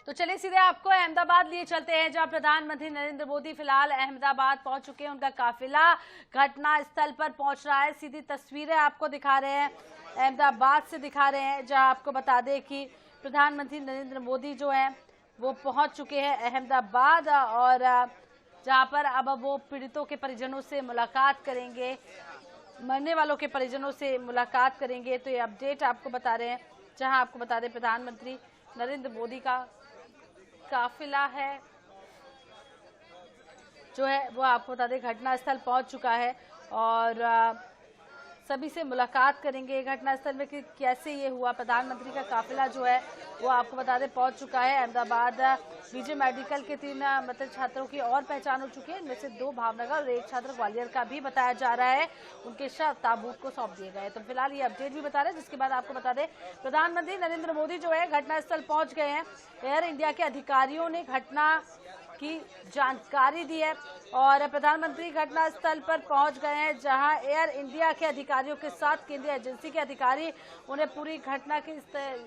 तो चलिए सीधे आपको अहमदाबाद लिए चलते हैं, जहां प्रधानमंत्री नरेंद्र मोदी फिलहाल अहमदाबाद पहुंच चुके हैं। उनका काफिला घटना स्थल पर पहुंच रहा है। सीधी तस्वीरें आपको दिखा रहे हैं, अहमदाबाद से दिखा रहे हैं, जहां आपको बता दें कि प्रधानमंत्री नरेंद्र मोदी जो है वो पहुंच चुके हैं अहमदाबाद, और जहां पर अब वो पीड़ितों के परिजनों से मुलाकात करेंगे, मरने वालों के परिजनों से मुलाकात करेंगे। तो ये अपडेट आपको बता रहे हैं, जहां आपको बता दें प्रधानमंत्री नरेंद्र मोदी का काफिला है जो है वो आपको बता दें घटनास्थल पहुंच चुका है और सभी से मुलाकात करेंगे घटनास्थल में कि कैसे ये हुआ। प्रधानमंत्री का काफिला जो है वो आपको बता दें पहुंच चुका है अहमदाबाद। बीजे मेडिकल के 3 छात्रों की और पहचान हो चुकी है। इनमें से 2 भावनगर और 1 छात्र ग्वालियर का भी बताया जा रहा है। उनके शव ताबूत को सौंप दिए गए। तो फिलहाल ये अपडेट भी बता रहे हैं, जिसके बाद आपको बता दें प्रधानमंत्री नरेंद्र मोदी जो है घटनास्थल पहुंच गए हैं। एयर इंडिया के अधिकारियों ने घटना की जानकारी दी है और प्रधानमंत्री घटनास्थल पर पहुंच गए हैं, जहां एयर इंडिया के अधिकारियों के साथ केंद्रीय एजेंसी के अधिकारी उन्हें पूरी घटना की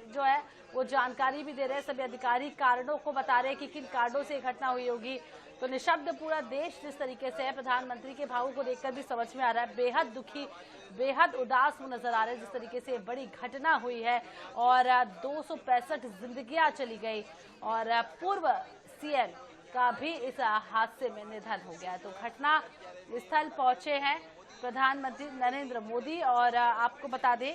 जो है वो जानकारी भी दे रहे हैं। सभी अधिकारी कारणों को बता रहे हैं कि किन कारणों से घटना हुई होगी। तो निशब्द पूरा देश जिस तरीके से है, प्रधानमंत्री के भावों को देखकर भी समझ में आ रहा है, बेहद दुखी, बेहद उदास वो नजर आ रहे हैं जिस तरीके से बड़ी घटना हुई है और 265 जिंदगियां चली गई और पूर्व सीएम का भी इस हादसे में निधन हो गया। तो घटना स्थल पहुंचे हैं प्रधानमंत्री नरेंद्र मोदी और आपको बता दें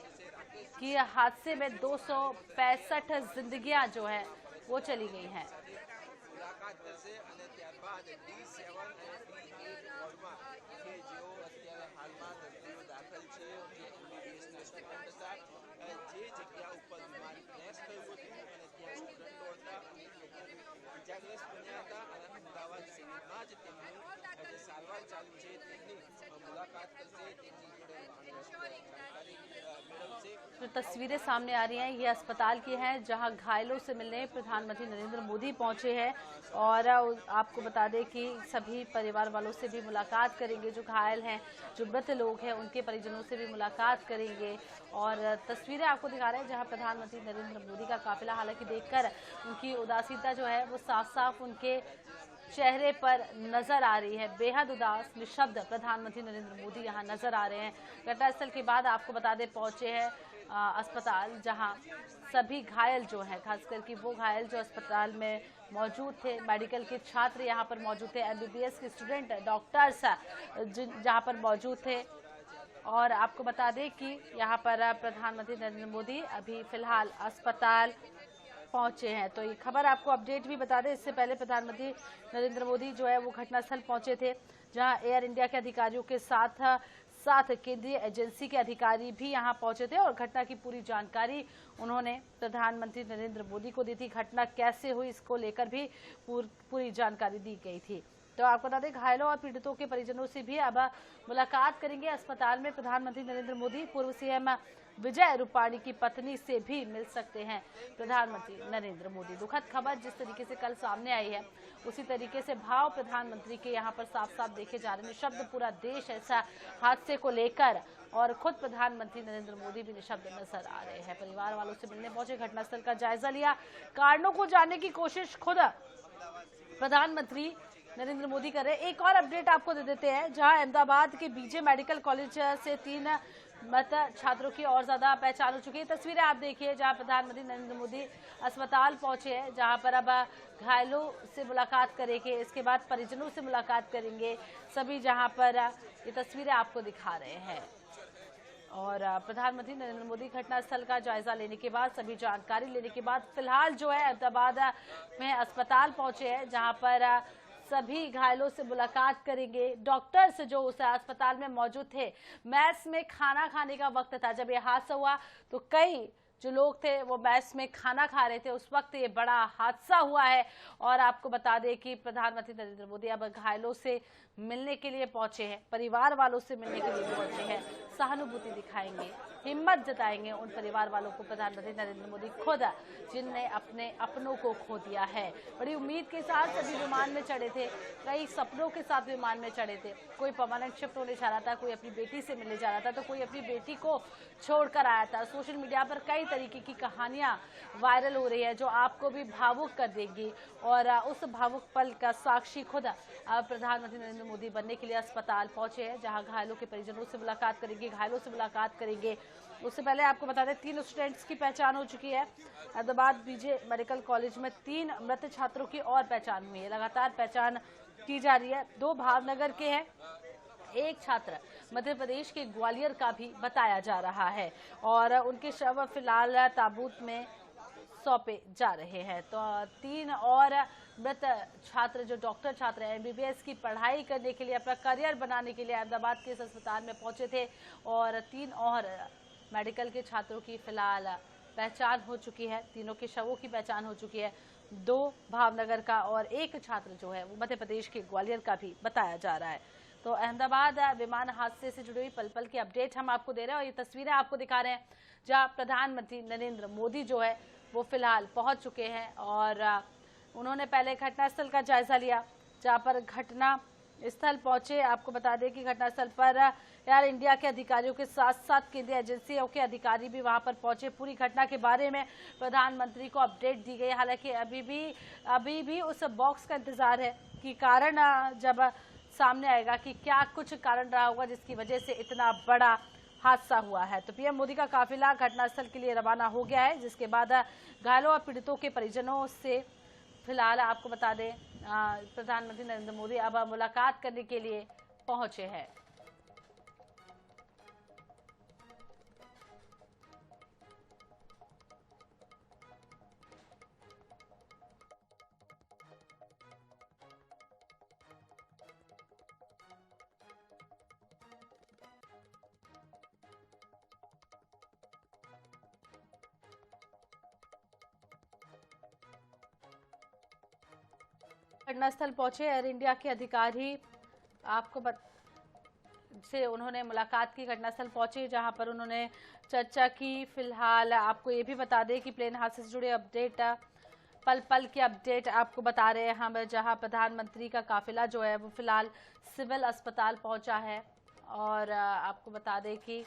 कि हादसे में 265 जिंदगियां जो है वो चली गई हैं। जो तस्वीरें सामने आ रही हैं ये अस्पताल की हैं, जहां घायलों से मिलने प्रधानमंत्री नरेंद्र मोदी पहुंचे हैं और आपको बता दें कि सभी परिवार वालों से भी मुलाकात करेंगे। जो घायल हैं, जो मृत लोग हैं, उनके परिजनों से भी मुलाकात करेंगे और तस्वीरें आपको दिखा रहे हैं जहां प्रधानमंत्री नरेंद्र मोदी का काफिला, हालांकि देखकर उनकी उदासीनता जो है वो साफ साफ उनके चेहरे पर नजर आ रही है। बेहद उदास, निशब्द प्रधानमंत्री नरेंद्र मोदी यहाँ नजर आ रहे हैं। घटनास्थल के बाद आपको बता दें पहुंचे हैं अस्पताल, जहां सभी घायल जो हैं, खासकर कि वो घायल जो अस्पताल में मौजूद थे, मेडिकल के छात्र यहाँ पर मौजूद थे, एमबीबीएस के स्टूडेंट, डॉक्टर्स जहाँ पर मौजूद थे। और आपको बता दें कि यहाँ पर प्रधानमंत्री नरेंद्र मोदी अभी फिलहाल अस्पताल पहुंचे हैं। तो ये खबर आपको अपडेट भी बता दें, इससे पहले प्रधानमंत्री नरेंद्र मोदी जो है वो घटनास्थल पहुंचे थे, जहां एयर इंडिया के अधिकारियों के साथ केंद्रीय एजेंसी के अधिकारी भी यहां पहुंचे थे और घटना की पूरी जानकारी उन्होंने प्रधानमंत्री नरेंद्र मोदी को दी थी। घटना कैसे हुई इसको लेकर भी पूरी जानकारी दी गई थी। तो आपको बता दें घायलों और पीड़ितों के परिजनों से भी अब मुलाकात करेंगे अस्पताल में प्रधानमंत्री नरेंद्र मोदी। पूर्व सीएम विजय रूपाणी की पत्नी से भी मिल सकते हैं प्रधानमंत्री नरेंद्र मोदी। दुखद खबर जिस तरीके से कल सामने आई है, उसी तरीके से भाव प्रधानमंत्री के यहाँ पर साफ साफ देखे जा रहे हैं। निशब्द पूरा देश ऐसा हादसे को लेकर और खुद प्रधानमंत्री नरेंद्र मोदी भी निशब्द नजर आ रहे हैं। परिवार वालों से मिलने पहुंचे, घटनास्थल का जायजा लिया, कारणों को जानने की कोशिश खुद प्रधानमंत्री नरेंद्र मोदी कर रहे हैं। एक और अपडेट आपको दे देते हैं, जहां अहमदाबाद के बीजे मेडिकल कॉलेज से 3 छात्रों की और ज्यादा पहचान हो चुकी है। तस्वीरें आप देखिए, जहां प्रधानमंत्री नरेंद्र मोदी अस्पताल पहुंचे हैं, जहां पर अब घायलों से मुलाकात करेंगे, इसके बाद परिजनों से मुलाकात करेंगे सभी, जहां पर ये तस्वीरें आपको दिखा रहे हैं। और प्रधानमंत्री नरेंद्र मोदी घटनास्थल का जायजा लेने के बाद, सभी जानकारी लेने के बाद फिलहाल जो है अहमदाबाद में अस्पताल पहुंचे हैं, जहां पर सभी घायलों से मुलाकात करेंगे। डॉक्टर्स जो उस अस्पताल में मौजूद थे, मैस में खाना खाने का वक्त था जब ये हादसा हुआ, तो कई जो लोग थे वो मैस में खाना खा रहे थे, उस वक्त ये बड़ा हादसा हुआ है। और आपको बता दें कि प्रधानमंत्री नरेंद्र मोदी अब घायलों से मिलने के लिए पहुंचे हैं, परिवार वालों से मिलने के लिए पहुंचे हैं, सहानुभूति दिखाएंगे। हिम्मत जताएंगे उन परिवार वालों को प्रधानमंत्री नरेंद्र मोदी खुद, जिनने अपने अपनों को खो दिया है। बड़ी उम्मीद के साथ सभी विमान में चढ़े थे, कई सपनों के साथ विमान में चढ़े थे। कोई परमानेंट शिफ्ट होने जा रहा था, कोई अपनी बेटी से मिलने जा रहा था, तो कोई अपनी बेटी को छोड़कर आया था। सोशल मीडिया पर कई तरीके की कहानियां वायरल हो रही है जो आपको भी भावुक कर देगी, और उस भावुक पल का साक्षी खुद प्रधानमंत्री नरेंद्र मोदी बनने के लिए अस्पताल पहुंचे हैं, जहां घायलों के परिजनों से मुलाकात करेंगे, घायलों से मुलाकात करेंगे। उससे पहले आपको बता दें 3 स्टूडेंट्स की पहचान हो चुकी है। अहमदाबाद बीजे मेडिकल कॉलेज में 3 मृत छात्रों की और पहचान हुई है। लगातार पहचान की जा रही है। 2 भावनगर के हैं, एक छात्र मध्य प्रदेश के ग्वालियर का भी बताया जा रहा है, और उनके शव फिलहाल ताबूत में सौंपे जा रहे हैं। तो 3 और मृत छात्र जो डॉक्टर छात्र हैं, एमबीबीएस की पढ़ाई करने के लिए, अपना करियर बनाने के लिए अहमदाबाद के इस अस्पताल में पहुंचे थे, और 3 और मेडिकल के छात्रों की फिलहाल पहचान हो चुकी है। तीनों के शवों की पहचान हो चुकी है। 2 भावनगर का और एक छात्र जो है वो मध्य प्रदेश के ग्वालियर का भी बताया जा रहा है। तो अहमदाबाद विमान हादसे से जुड़ी हुई पल पल की अपडेट हम आपको दे रहे हैं, और ये तस्वीरें आपको दिखा रहे हैं जहां प्रधानमंत्री नरेंद्र मोदी जो है वो फिलहाल पहुंच चुके हैं, और उन्होंने पहले घटनास्थल का जायजा लिया। जहां पर घटना स्थल पहुंचे, आपको बता दें कि घटनास्थल पर एयर इंडिया के अधिकारियों के साथ साथ केंद्रीय एजेंसियों के अधिकारी भी वहां पर पहुंचे। पूरी घटना के बारे में प्रधानमंत्री को अपडेट दी गई। हालांकि अभी भी उस बॉक्स का इंतजार है कि कारण जब सामने आएगा कि क्या कुछ कारण रहा होगा जिसकी वजह से इतना बड़ा हादसा हुआ है। तो पीएम मोदी का काफिला घटनास्थल के लिए रवाना हो गया है, जिसके बाद घायलों और पीड़ितों के परिजनों से फिलहाल आपको बता दें प्रधानमंत्री नरेंद्र मोदी अब मुलाकात करने के लिए पहुंचे हैं। घटनास्थल पहुंचे एयर इंडिया के अधिकारी, से उन्होंने मुलाकात की। घटनास्थल पहुंचे जहां पर उन्होंने चर्चा की। फिलहाल आपको ये भी बता दें कि प्लेन हादसे से जुड़े अपडेट, पल पल की अपडेट आपको बता रहे हैं हम, जहां प्रधानमंत्री का काफिला जो है वो फिलहाल सिविल अस्पताल पहुंचा है, और आपको बता दें कि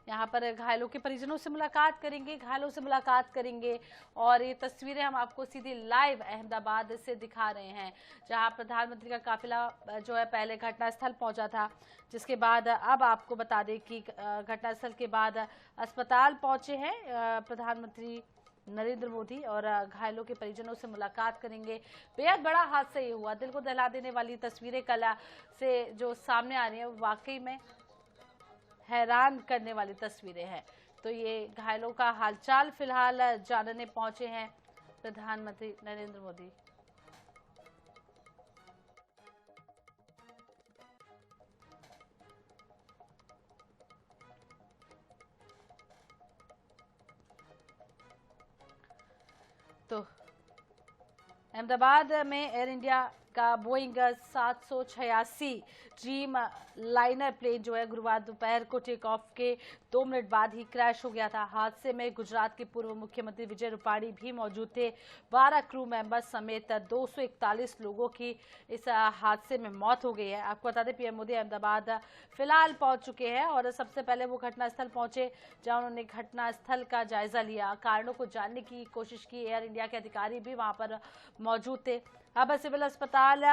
यहाँ पर घायलों के परिजनों से मुलाकात करेंगे, और ये तस्वीरें हम आपको सीधी लाइव अहमदाबाद से दिखा रहे हैं, जहाँ प्रधानमंत्री का काफिला जो है पहले घटनास्थल पहुंचा था, जिसके बाद अब आपको बता दें कि घटनास्थल के बाद अस्पताल पहुंचे हैं प्रधानमंत्री नरेंद्र मोदी, और घायलों के परिजनों से मुलाकात करेंगे। बेहद बड़ा हादसा ये हुआ, दिल को दहला देने वाली तस्वीरें कल से जो सामने आ रही हैं वाकई में हैरान करने वाली तस्वीरें हैं। तो ये घायलों का हालचाल फिलहाल जानने पहुंचे हैं प्रधानमंत्री नरेंद्र मोदी। तो अहमदाबाद में एयर इंडिया का बोइंग 786 ड्रीम लाइनर प्लेन जो है गुरुवार दोपहर को टेक ऑफ के 2 मिनट बाद ही क्रैश हो गया था। हादसे में गुजरात के पूर्व मुख्यमंत्री विजय रूपाणी भी मौजूद थे। 12 क्रू मेंबर्स समेत 241 लोगों की इस हादसे में मौत हो गई है। आपको बता दें पीएम मोदी अहमदाबाद फिलहाल पहुंच चुके हैं, और सबसे पहले वो घटनास्थल पहुंचे, जहां उन्होंने घटनास्थल का जायजा लिया, कारणों को जानने की कोशिश की। एयर इंडिया के अधिकारी भी वहां पर मौजूद थे। अब सिविल अस्पताल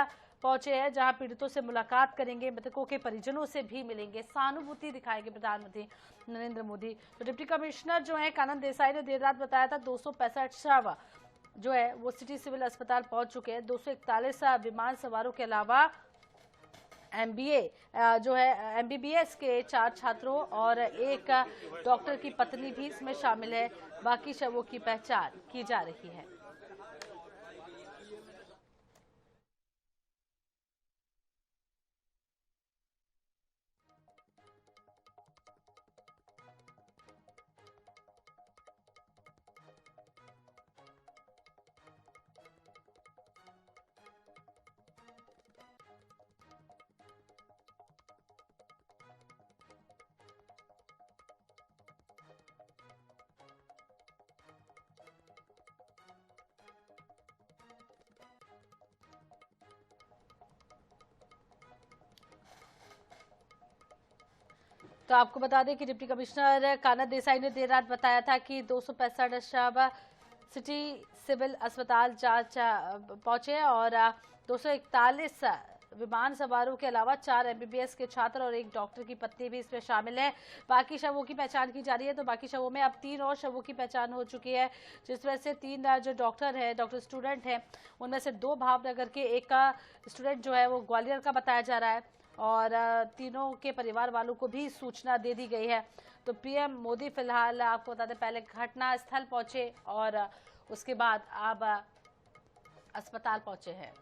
पहुंचे हैं, जहां पीड़ितों से मुलाकात करेंगे, मृतकों के परिजनों से भी मिलेंगे, सहानुभूति दिखाएंगे प्रधानमंत्री नरेंद्र मोदी। तो डिप्टी कमिश्नर जो है कानन देसाई ने देर रात बताया था 265 शव जो है वो सिटी सिविल अस्पताल पहुंच चुके हैं। 241 विमान सवारों के अलावा एमबीबीएस के 4 छात्रों और एक डॉक्टर की पत्नी भी इसमें शामिल है। बाकी शवों की पहचान की जा रही है। तो आपको बता दें कि डिप्टी कमिश्नर कानन देसाई ने देर रात बताया था कि 265 शव सिटी सिविल अस्पताल जांच पहुंचे और 241 विमान सवारों के अलावा 4 एमबीबीएस के छात्र और एक डॉक्टर की पत्नी भी इसमें शामिल है। बाकी शवों की पहचान की जा रही है। तो बाकी शवों में अब 3 और शवों की पहचान हो चुकी है, जिसमें से 3 जो डॉक्टर स्टूडेंट हैं उनमें से 2 भावनगर के, एक का स्टूडेंट जो है वो ग्वालियर का बताया जा रहा है और तीनों के परिवार वालों को भी सूचना दे दी गई है। तो पीएम मोदी फिलहाल आपको बता दें पहले घटना स्थल पहुंचे और उसके बाद अब अस्पताल पहुंचे हैं।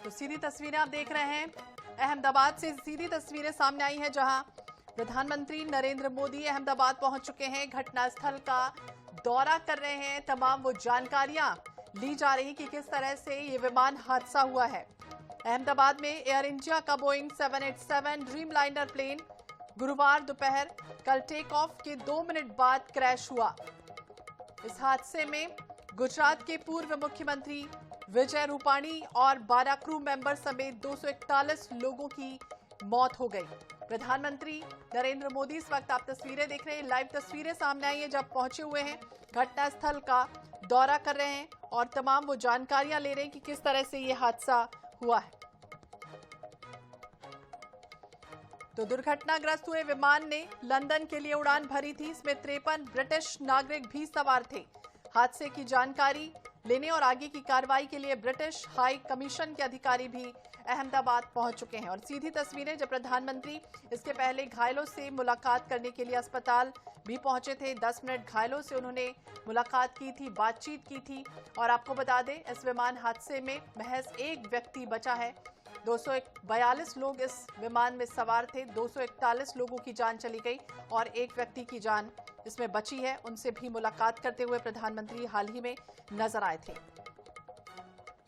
तो सीधी तस्वीरें आप देख रहे हैं, अहमदाबाद से सीधी तस्वीरें सामने आई हैं जहां प्रधानमंत्री नरेंद्र मोदी अहमदाबाद पहुंच चुके हैं, घटनास्थल का दौरा कर रहे हैं। तमाम वो जानकारियां ली जा रही कि किस तरह से ये विमान हादसा हुआ है। अहमदाबाद में एयर इंडिया का बोइंग 787 ड्रीमलाइनर प्लेन गुरुवार दोपहर कल टेक ऑफ के 2 मिनट बाद क्रैश हुआ। इस हादसे में गुजरात के पूर्व मुख्यमंत्री विजय रूपाणी और 12 क्रू मेंबर समेत 241 लोगों की मौत हो गई। प्रधानमंत्री नरेंद्र मोदी, इस वक्त आप तस्वीरें देख रहे हैं, लाइव तस्वीरें सामने आई हैं जब पहुंचे हुए हैं, घटनास्थल का दौरा कर रहे हैं और तमाम वो जानकारियां ले रहे हैं कि किस तरह से ये हादसा हुआ है। तो दुर्घटनाग्रस्त हुए विमान ने लंदन के लिए उड़ान भरी थी। इसमें 53 ब्रिटिश नागरिक भी सवार थे। हादसे की जानकारी लेने और आगे की कार्रवाई के लिए ब्रिटिश हाई कमीशन के अधिकारी भी अहमदाबाद पहुंच चुके हैं। और सीधी तस्वीरें जब प्रधानमंत्री इसके पहले घायलों से मुलाकात करने के लिए अस्पताल भी पहुंचे थे। 10 मिनट घायलों से उन्होंने मुलाकात की थी, बातचीत की थी। और आपको बता दें, इस विमान हादसे में महज एक व्यक्ति बचा है। 242 लोग इस विमान में सवार थे, 241 लोगों की जान चली गई और एक व्यक्ति की जान इसमें बची है। उनसे भी मुलाकात करते हुए प्रधानमंत्री हाल ही में नजर आए थे।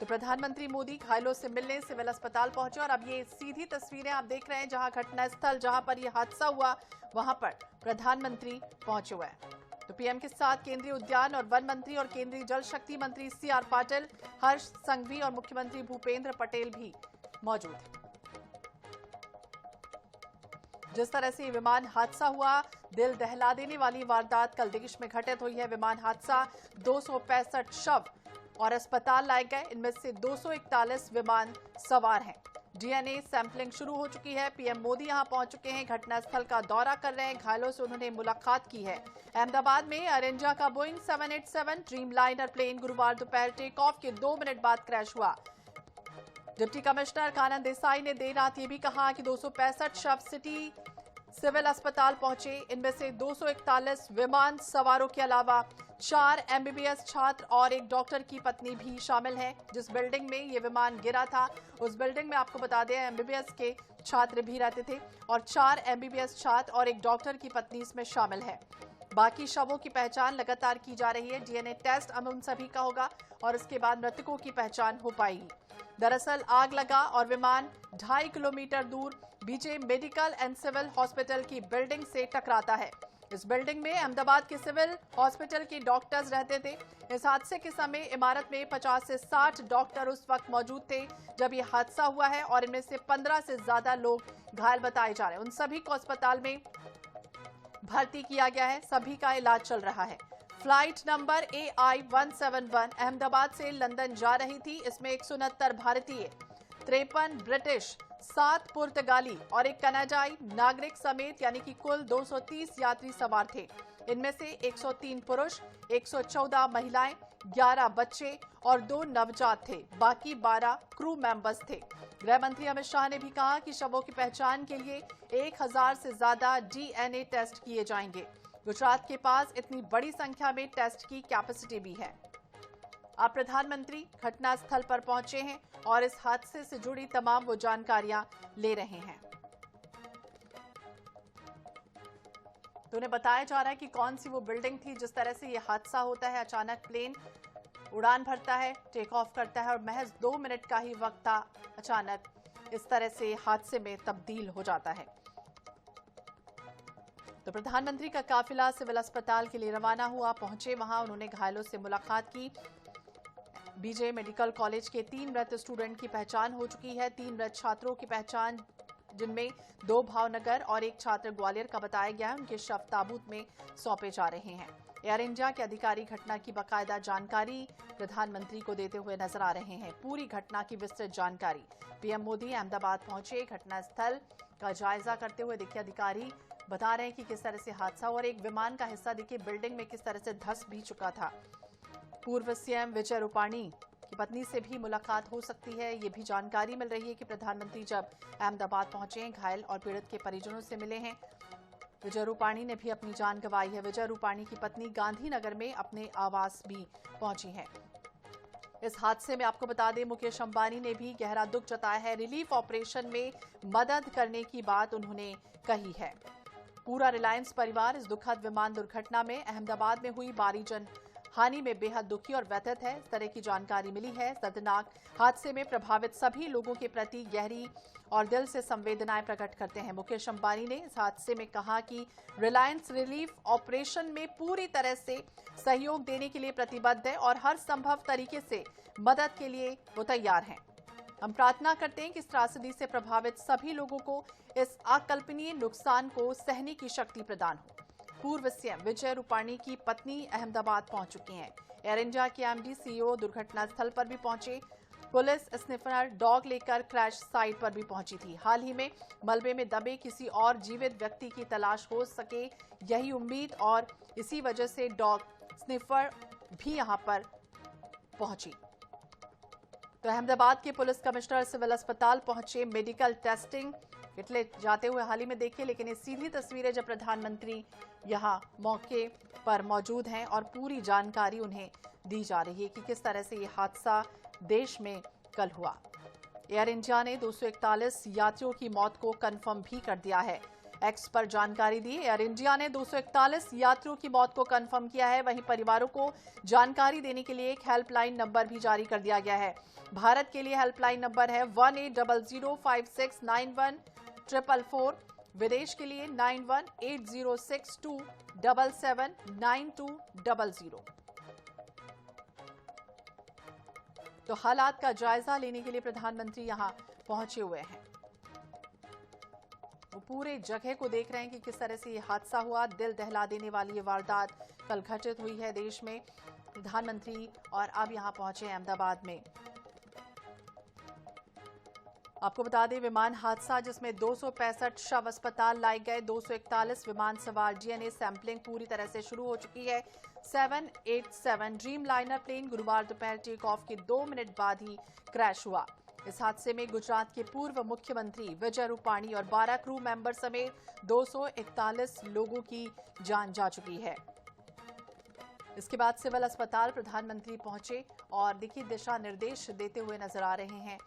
तो प्रधानमंत्री मोदी घायलों से मिलने सिविल अस्पताल पहुंचे और अब ये सीधी तस्वीरें आप देख रहे हैं जहां घटनास्थल जहां पर यह हादसा हुआ वहां पर प्रधानमंत्री पहुंचे हुए हैं। तो पीएम के साथ केंद्रीय उद्यान और वन मंत्री और केंद्रीय जल शक्ति मंत्री सीआर पाटिल, हर्ष संघवी और मुख्यमंत्री भूपेंद्र पटेल भी मौजूद हैं। जिस तरह से विमान हादसा हुआ, दिल दहला देने वाली वारदात कल देश में घटित हुई है। विमान हादसा 265 शव और अस्पताल लाए गए, इनमें से 241 विमान सवार हैं। डीएनए सैंपलिंग शुरू हो चुकी है। पीएम मोदी यहां पहुंच चुके हैं, घटनास्थल का दौरा कर रहे हैं, घायलों से उन्होंने मुलाकात की है। अहमदाबाद में एयर इंडिया का बोइंग 787 ड्रीमलाइनर प्लेन गुरुवार दोपहर टेक ऑफ के 2 मिनट बाद क्रैश हुआ। डिप्टी कमिश्नर कानन देसाई ने देर रात ये भी कहा कि 265 शव सिटी सिविल अस्पताल पहुंचे, इनमें से 241 विमान सवारों के अलावा 4 एमबीबीएस छात्र और एक डॉक्टर की पत्नी भी शामिल है। जिस बिल्डिंग में ये विमान गिरा था उस बिल्डिंग में आपको बता दें एमबीबीएस के छात्र भी रहते थे और 4 एमबीबीएस छात्र और एक डॉक्टर की पत्नी इसमें शामिल है। बाकी शवों की पहचान लगातार की जा रही है। डीएनए टेस्ट अब उन सभी का होगा और उसके बाद मृतकों की पहचान हो पाएगी। दरअसल आग लगा और विमान 2.5 किलोमीटर दूर BJ medical and civil hospital की बिल्डिंग से टकराता है। इस बिल्डिंग में अहमदाबाद के सिविल हॉस्पिटल के डॉक्टर्स रहते थे। इस हादसे के समय इमारत में 50 से 60 डॉक्टर उस वक्त मौजूद थे जब ये हादसा हुआ है और इनमें से 15 से ज्यादा लोग घायल बताए जा रहे हैं। उन सभी को अस्पताल में भर्ती किया गया है, सभी का इलाज चल रहा है। फ्लाइट नंबर AI-171 अहमदाबाद से लंदन जा रही थी। इसमें 169 भारतीय, 53 ब्रिटिश, 7 पुर्तगाली और एक कनाडाई नागरिक समेत यानी कि कुल 230 यात्री सवार थे। इनमें से 103 पुरुष, 114 महिलाएं, 11 बच्चे और 2 नवजात थे। बाकी 12 क्रू मेंबर्स थे। गृह मंत्री अमित शाह ने भी कहा कि शवों की पहचान के लिए 1000 से ज्यादा डीएनए टेस्ट किए जाएंगे। गुजरात के पास इतनी बड़ी संख्या में टेस्ट की कैपेसिटी भी है। अब प्रधानमंत्री घटनास्थल पर पहुंचे हैं और इस हादसे से जुड़ी तमाम वो जानकारियां ले रहे हैं। तो उन्हें बताया जा रहा है कि कौन सी वो बिल्डिंग थी जिस तरह से ये हादसा होता है। अचानक प्लेन उड़ान भरता है, टेक ऑफ करता है और महज 2 मिनट का ही वक्त था, अचानक इस तरह से हादसे में तब्दील हो जाता है। तो प्रधानमंत्री का काफिला सिविल अस्पताल के लिए रवाना हुआ, पहुंचे वहां, उन्होंने घायलों से मुलाकात की। बीजे मेडिकल कॉलेज के 3 मृत स्टूडेंट की पहचान हो चुकी है। 3 मृत छात्रों की पहचान, जिनमें 2 भावनगर और 1 छात्र ग्वालियर का बताया गया है, उनके शव ताबूत में सौंपे जा रहे हैं। एयर इंडिया के अधिकारी घटना की बाकायदा जानकारी प्रधानमंत्री को देते हुए नजर आ रहे हैं। पूरी घटना की विस्तृत जानकारी पीएम मोदी अहमदाबाद पहुंचे, घटनास्थल का जायजा करते हुए देखिए अधिकारी बता रहे हैं कि किस तरह से हादसा और एक विमान का हिस्सा देखिए बिल्डिंग में किस तरह से धंस भी चुका था। पूर्व सीएम विजय रूपाणी की पत्नी से भी मुलाकात हो सकती है, ये भी जानकारी मिल रही है कि प्रधानमंत्री जब अहमदाबाद पहुंचे हैं, घायल और पीड़ित के परिजनों से मिले हैं। विजय रूपाणी ने भी अपनी जान गंवाई है। विजय रूपाणी की पत्नी गांधीनगर में अपने आवास भी पहुंची है। इस हादसे में आपको बता दें मुकेश अंबानी ने भी गहरा दुख जताया है। रिलीफ ऑपरेशन में मदद करने की बात उन्होंने कही है। पूरा रिलायंस परिवार इस दुखद विमान दुर्घटना में अहमदाबाद में हुई भारी जन हानि में बेहद दुखी और व्यथित है। इस तरह की जानकारी मिली है। दर्दनाक हादसे में प्रभावित सभी लोगों के प्रति गहरी और दिल से संवेदनाएं प्रकट करते हैं। मुकेश अंबानी ने इस हादसे में कहा कि रिलायंस रिलीफ ऑपरेशन में पूरी तरह से सहयोग देने के लिए प्रतिबद्ध है और हर संभव तरीके से मदद के लिए वो तैयार हैं। हम प्रार्थना करते हैं कि इस त्रासदी से प्रभावित सभी लोगों को इस अकल्पनीय नुकसान को सहने की शक्ति प्रदान हो। पूर्व सीएम विजय रूपाणी की पत्नी अहमदाबाद पहुंच चुकी हैं। एयर इंडिया के एमडी सीईओ दुर्घटना स्थल पर भी पहुंचे। पुलिस स्निफर डॉग लेकर क्रैश साइट पर भी पहुंची थी। हाल ही में मलबे में दबे किसी और जीवित व्यक्ति की तलाश हो सके, यही उम्मीद और इसी वजह से डॉग स्निफर भी यहां पर पहुंची। तो अहमदाबाद के पुलिस कमिश्नर सिविल अस्पताल पहुंचे, मेडिकल टेस्टिंग इटले जाते हुए हाल ही में देखिए, लेकिन ये सीधी तस्वीरें जब प्रधानमंत्री यहां मौके पर मौजूद हैं और पूरी जानकारी उन्हें दी जा रही है कि किस तरह से ये हादसा देश में कल हुआ। एयर इंडिया ने 241 यात्रियों की मौत को कंफर्म भी कर दिया है। एक्स पर जानकारी दी। एयर इंडिया ने 241 यात्रियों की मौत को कंफर्म किया है। वहीं परिवारों को जानकारी देने के लिए एक हेल्पलाइन नंबर भी जारी कर दिया गया है। भारत के लिए हेल्पलाइन नंबर है 1800569144। विदेश के लिए 918062779200। तो हालात का जायजा लेने के लिए प्रधानमंत्री यहां पहुंचे हुए हैं। वो पूरे जगह को देख रहे हैं कि किस तरह से ये हादसा हुआ। दिल दहला देने वाली ये वारदात कल घटित हुई है देश में। प्रधानमंत्री और अब यहां पहुंचे अहमदाबाद में। आपको बता दें, विमान हादसा जिसमें 265 शव अस्पताल लाए गए। 241 विमान सवार डीएनए सैंपलिंग पूरी तरह से शुरू हो चुकी है। 787 ड्रीम लाइनर प्लेन गुरुवार दोपहर टेक ऑफ के 2 मिनट बाद ही क्रैश हुआ। इस हादसे में गुजरात के पूर्व मुख्यमंत्री विजय रूपाणी और 12 क्रू मेंबर समेत 241 लोगों की जान जा चुकी है। इसके बाद सिविल अस्पताल प्रधानमंत्री पहुंचे और देखिए दिशा निर्देश देते हुए नजर आ रहे हैं।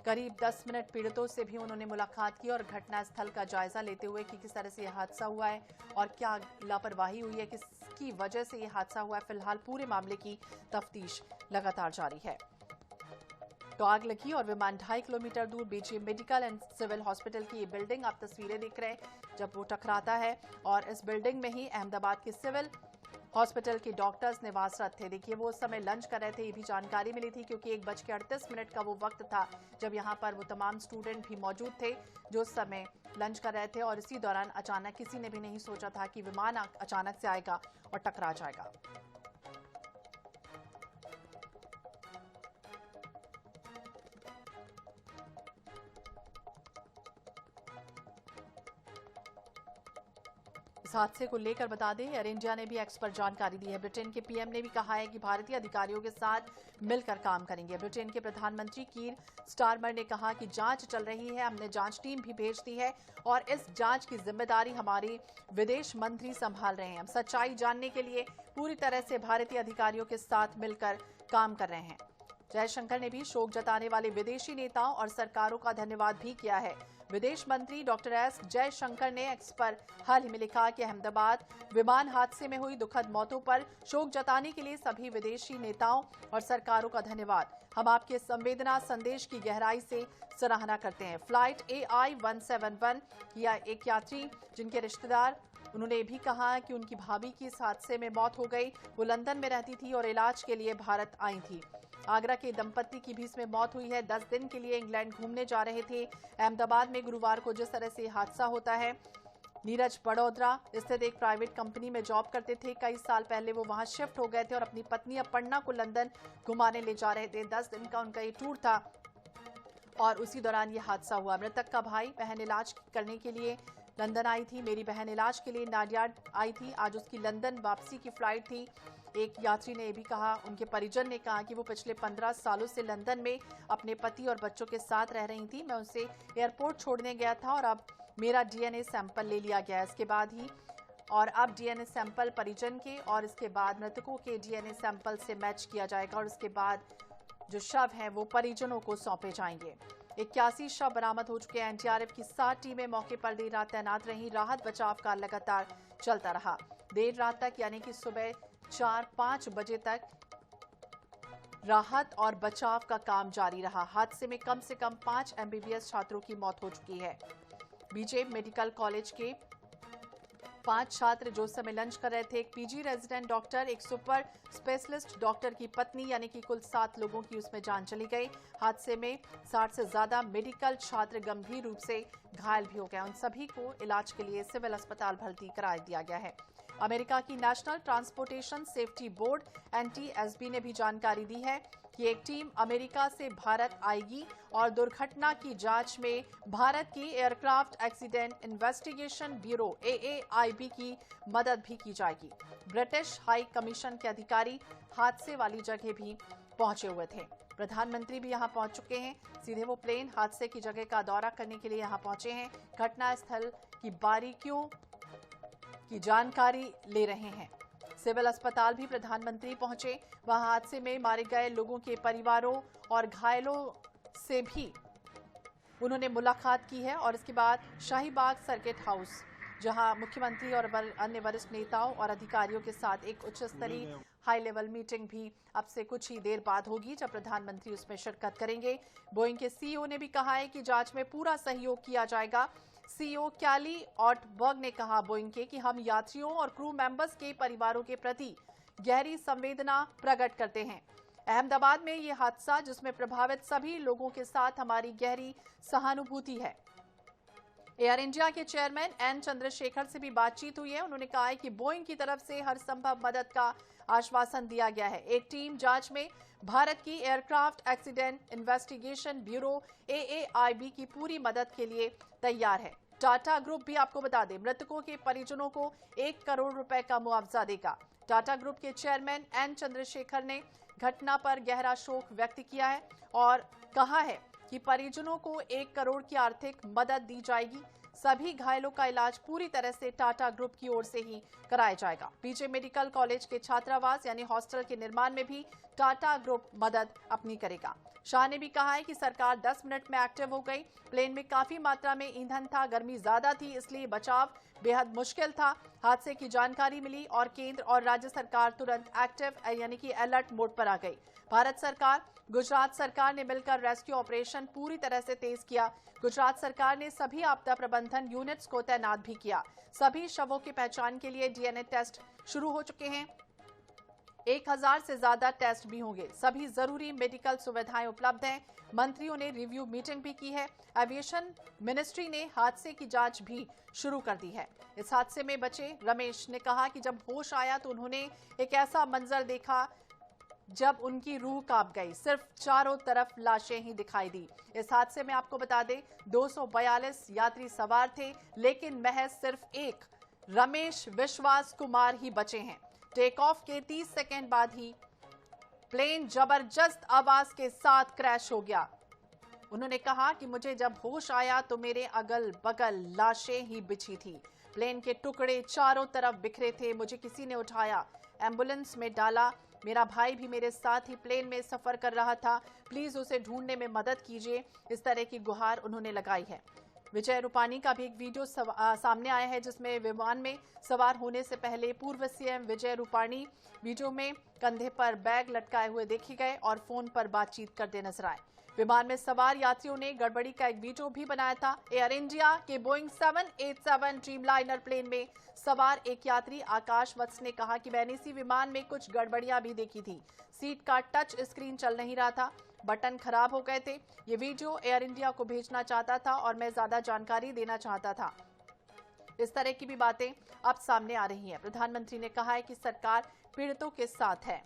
करीब 10 मिनट पीड़ितों से भी उन्होंने मुलाकात की और घटनास्थल का जायजा लेते हुए कि किस तरह से यह हादसा हुआ है और क्या लापरवाही हुई है, किसकी वजह से यह हादसा हुआ है। फिलहाल पूरे मामले की तफ्तीश लगातार जारी है। तो आग लगी और विमान 2.5 किलोमीटर दूर BJ medical and civil hospital की ये बिल्डिंग, आप तस्वीरें देख रहे हैं जब वो टकराता है। और इस बिल्डिंग में ही अहमदाबाद के सिविल हॉस्पिटल के डॉक्टर्स निवासरत थे। देखिए वो उस समय लंच कर रहे थे, ये भी जानकारी मिली थी क्योंकि 1:38 का वो वक्त था जब यहाँ पर वो तमाम स्टूडेंट भी मौजूद थे जो उस समय लंच कर रहे थे। और इसी दौरान अचानक किसी ने भी नहीं सोचा था कि विमान अचानक से आएगा और टकरा जाएगा। इस हादसे को लेकर बता दें, एयर इंडिया ने भी एक्स पर जानकारी दी है। ब्रिटेन के पीएम ने भी कहा है कि भारतीय अधिकारियों के साथ मिलकर काम करेंगे। ब्रिटेन के प्रधानमंत्री कीर स्टारमर ने कहा कि जांच चल रही है, हमने जांच टीम भी भेज दी है और इस जांच की जिम्मेदारी हमारे विदेश मंत्री संभाल रहे हैं। हम सच्चाई जानने के लिए पूरी तरह से भारतीय अधिकारियों के साथ मिलकर काम कर रहे हैं। जयशंकर ने भी शोक जताने वाले विदेशी नेताओं और सरकारों का धन्यवाद भी किया है। विदेश मंत्री डॉक्टर एस जयशंकर ने एक्स पर हाल ही में लिखा कि अहमदाबाद विमान हादसे में हुई दुखद मौतों पर शोक जताने के लिए सभी विदेशी नेताओं और सरकारों का धन्यवाद। हम आपके संवेदना संदेश की गहराई से सराहना करते हैं। फ्लाइट AI-171 या एक यात्री जिनके रिश्तेदार, उन्होंने ये भी कहा कि उनकी भाभी की इस हादसे में मौत हो गई। वो लंदन में रहती थी और इलाज के लिए भारत आई थी। आगरा के दंपति की भी इसमें मौत हुई है। 10 दिन के लिए इंग्लैंड घूमने जा रहे थे। अहमदाबाद में गुरुवार को जिस तरह से हादसा होता है, नीरज बड़ोदरा स्थित एक प्राइवेट कंपनी में जॉब करते थे। कई साल पहले वो वहां शिफ्ट हो गए थे और अपनी पत्नी अपर्णा को लंदन घुमाने ले जा रहे थे। 10 दिन का उनका ये टूर था और उसी दौरान ये हादसा हुआ। मृतक का भाई, बहन इलाज करने के लिए लंदन आई थी। मेरी बहन इलाज के लिए नाडियाड आई थी। आज उसकी लंदन वापसी की फ्लाइट थी। एक यात्री ने यह भी कहा, उनके परिजन ने कहा कि वो पिछले 15 सालों से लंदन में अपने पति और बच्चों के साथ रह रही थी। मैं उसे एयरपोर्ट छोड़ने गया था और अब मेरा डीएनए सैंपल ले लिया गया। इसके बाद ही और अब डीएनए सैंपल परिजन के और इसके बाद मृतकों के डीएनए सैंपल से मैच किया जाएगा और इसके बाद जो शव हैं वो परिजनों को सौंपे जाएंगे। 81 शव बरामद हो चुके हैं। एनडीआरएफ की 7 टीमें मौके पर देर रात तैनात रहीं। राहत बचाव का लगातार चलता रहा। देर रात तक यानी कि सुबह 4-5 बजे तक राहत और बचाव का काम जारी रहा। हादसे में कम से कम 5 MBBS छात्रों की मौत हो चुकी है। बीजे मेडिकल कॉलेज के 5 छात्र जो उस समय लंच कर रहे थे, एक पीजी रेजिडेंट डॉक्टर, एक सुपर स्पेशलिस्ट डॉक्टर की पत्नी, यानी कि कुल 7 लोगों की उसमें जान चली गई। हादसे में 60 से ज्यादा मेडिकल छात्र गंभीर रूप से घायल भी हो गए। उन सभी को इलाज के लिए सिविल अस्पताल भर्ती करा दिया गया है। अमेरिका की national transportation safety board NTSB ने भी जानकारी दी है कि एक टीम अमेरिका से भारत आएगी और दुर्घटना की जांच में भारत की aircraft accident investigation bureau AAIB की मदद भी की जाएगी। ब्रिटिश हाई कमीशन के अधिकारी हादसे वाली जगह भी पहुंचे हुए थे। प्रधानमंत्री भी यहां पहुंच चुके हैं। सीधे वो प्लेन हादसे की जगह का दौरा करने के लिए यहां पहुंचे हैं। घटनास्थल की बारीकियों की जानकारी ले रहे हैं। सिविल अस्पताल भी प्रधानमंत्री पहुंचे। वहां हादसे में मारे गए लोगों के परिवारों और घायलों से भी उन्होंने मुलाकात की है और इसके बाद शाहीबाग सर्किट हाउस जहां मुख्यमंत्री और अन्य वरिष्ठ नेताओं और अधिकारियों के साथ एक उच्च स्तरीय हाई लेवल मीटिंग भी अब से कुछ ही देर बाद होगी, जब प्रधानमंत्री उसमें शिरकत करेंगे। बोइंग के सीईओ ने भी कहा है कि जांच में पूरा सहयोग किया जाएगा। सीईओ कैली ऑटबर्ग ने कहा बोइंग के कि हम यात्रियों और क्रू मेंबर्स के परिवारों के प्रति गहरी संवेदना प्रकट करते हैं। अहमदाबाद में ये हादसा, जिसमें प्रभावित सभी लोगों के साथ हमारी गहरी सहानुभूति है। एयर इंडिया के चेयरमैन एन चंद्रशेखर से भी बातचीत हुई है। उन्होंने कहा है कि बोइंग की तरफ से हर संभव मदद का आश्वासन दिया गया है। एक टीम जांच में भारत की aircraft accident investigation bureau AAIB की पूरी मदद के लिए तैयार है। टाटा ग्रुप भी आपको बता दें, मृतकों के परिजनों को 1 करोड़ रुपए का मुआवजा देगा। टाटा ग्रुप के चेयरमैन एन चंद्रशेखर ने घटना पर गहरा शोक व्यक्त किया है और कहा है कि परिजनों को 1 करोड़ की आर्थिक मदद दी जाएगी। सभी घायलों का इलाज पूरी तरह से टाटा ग्रुप की ओर से ही कराया जाएगा। पीजे मेडिकल कॉलेज के छात्रावास यानी हॉस्टल के निर्माण में भी टाटा ग्रुप मदद अपनी करेगा। शाह ने भी कहा है कि सरकार 10 मिनट में एक्टिव हो गई। प्लेन में काफी मात्रा में ईंधन था, गर्मी ज्यादा थी, इसलिए बचाव बेहद मुश्किल था। हादसे की जानकारी मिली और केंद्र और राज्य सरकार तुरंत एक्टिव यानी कि अलर्ट मोड पर आ गई। भारत सरकार, गुजरात सरकार ने मिलकर रेस्क्यू ऑपरेशन पूरी तरह से तेज किया। गुजरात सरकार ने सभी आपदा प्रबंधन यूनिट्स को तैनात भी किया। सभी शवों की पहचान के लिए DNA टेस्ट शुरू हो चुके हैं। 1000 से ज्यादा टेस्ट भी होंगे। सभी जरूरी मेडिकल सुविधाएं उपलब्ध हैं। मंत्रियों ने रिव्यू मीटिंग भी की है। एविएशन मिनिस्ट्री ने हादसे की जांच भी शुरू कर दी है। इस हादसे में बचे रमेश ने कहा कि जब होश आया तो उन्होंने एक ऐसा मंजर देखा जब उनकी रूह कांप गई। सिर्फ चारों तरफ लाशें ही दिखाई दी। इस हादसे में आपको बता दें 242 यात्री सवार थे, लेकिन महज सिर्फ एक रमेश विश्वास कुमार ही बचे हैं। टेक ऑफ के 30 सेकेंड बाद ही प्लेन जबरदस्त आवाज के साथ क्रैश हो गया। उन्होंने कहा कि मुझे जब होश आया तो मेरे अगल बगल लाशें ही बिछी थी। प्लेन के टुकड़े चारों तरफ बिखरे थे। मुझे किसी ने उठाया, एम्बुलेंस में डाला। मेरा भाई भी मेरे साथ ही प्लेन में सफर कर रहा था। प्लीज उसे ढूंढने में मदद कीजिए। इस तरह की गुहार उन्होंने लगाई है। विजय रूपाणी का भी एक वीडियो सामने आया है, जिसमें विमान में सवार होने से पहले पूर्व सीएम विजय रूपाणी वीडियो में कंधे पर बैग लटकाए हुए देखे गए और फोन पर बातचीत करते नजर आए। विमान में सवार यात्रियों ने गड़बड़ी का एक वीडियो भी बनाया था। एयर इंडिया के बोइंग 787 ड्रीमलाइनर प्लेन में सवार एक यात्री आकाश वत्स ने कहा कि मैंने इसी विमान में कुछ गड़बड़ियां भी देखी थी। सीट का टच स्क्रीन चल नहीं रहा था, बटन खराब हो गए थे। ये वीडियो एयर इंडिया को भेजना चाहता था और मैं ज्यादा जानकारी देना चाहता था। इस तरह की भी बातें अब सामने आ रही हैं। प्रधानमंत्री ने कहा है कि सरकार पीड़ितों के साथ है।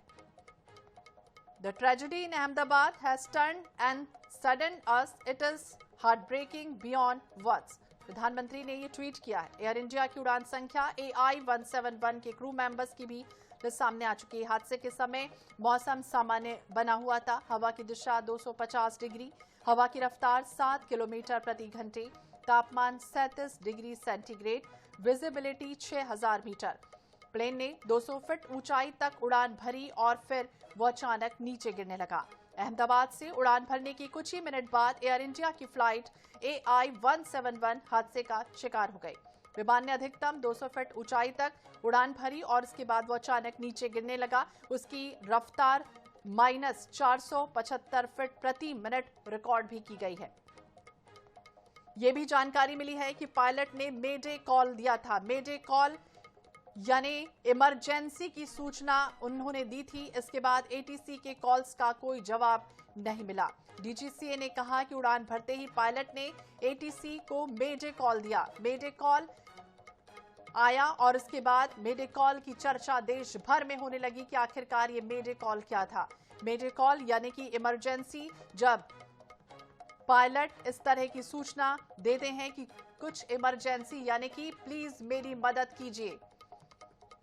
The tragedy in Ahmedabad has stunned and saddened us. It is heartbreaking beyond words. प्रधानमंत्री ने ये ट्वीट किया है। एयर इंडिया की उड़ान संख्या AI-171 के क्रू मेंबर्स की भी सामने आ चुकी है। हादसे के समय मौसम सामान्य बना हुआ था। हवा की दिशा 250 डिग्री, हवा की रफ्तार 7 किलोमीटर प्रति घंटे, तापमान 37 degree centigrade, visibility 6000 metre. Plane ने 200 फीट ऊंचाई तक उड़ान भरी और फिर वो अचानक नीचे गिरने लगा। अहमदाबाद से उड़ान भरने की कुछ ही मिनट बाद एयर इंडिया की फ्लाइट AI-171 हादसे का शिकार हो गई। विमान ने अधिकतम 200 फीट ऊंचाई तक उड़ान भरी और उसके बाद वो अचानक नीचे गिरने लगा। उसकी रफ्तार -475 फीट प्रति मिनट रिकॉर्ड भी की गई है। ये भी जानकारी मिली है कि पायलट ने मेडे कॉल दिया था। मेडे कॉल यानी इमरजेंसी की सूचना उन्होंने दी थी। इसके बाद ATC के कॉल्स का कोई जवाब नहीं मिला। DGCA ने कहा कि उड़ान भरते ही पायलट ने ATC को मेडे कॉल दिया। मेडे कॉल आया और उसके बाद मेडे कॉल की चर्चा देश भर में होने लगी कि आखिरकार ये मेडे कॉल क्या था। मेडे कॉल यानी कि इमरजेंसी, जब पायलट इस तरह की सूचना देते हैं कि कुछ इमरजेंसी यानी कि प्लीज मेरी मदद कीजिए।